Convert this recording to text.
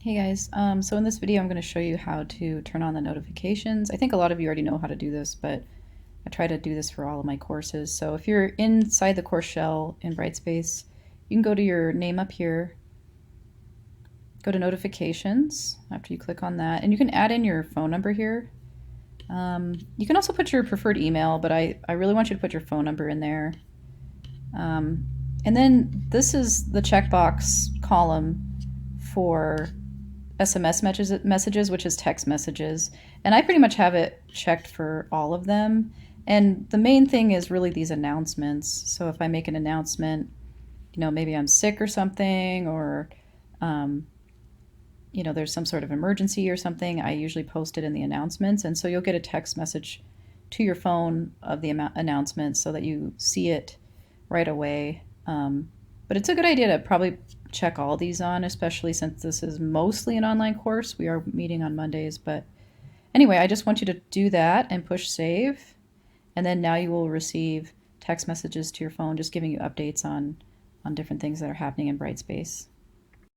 Hey guys, so in this video I'm going to show you how to turn on the notifications. I think a lot of you already know how to do this, but I try to do this for all of my courses. So if you're inside the course shell in Brightspace, you can go to your name up here, go to notifications after you click on that, and you can add in your phone number here. You can also put your preferred email, but I really want you to put your phone number in there. And then this is the checkbox column for SMS messages, which is text messages. And I pretty much have it checked for all of them. And the main thing is really these announcements. So if I make an announcement, maybe I'm sick or something, or, there's some sort of emergency or something, I usually post it in the announcements. And so you'll get a text message to your phone of the announcement so that you see it right away. But it's a good idea to probably check all these on, especially since this is mostly an online course. We are meeting on Mondays, but anyway, I just want you to do that and push save. And then now you will receive text messages to your phone just giving you updates on different things that are happening in Brightspace.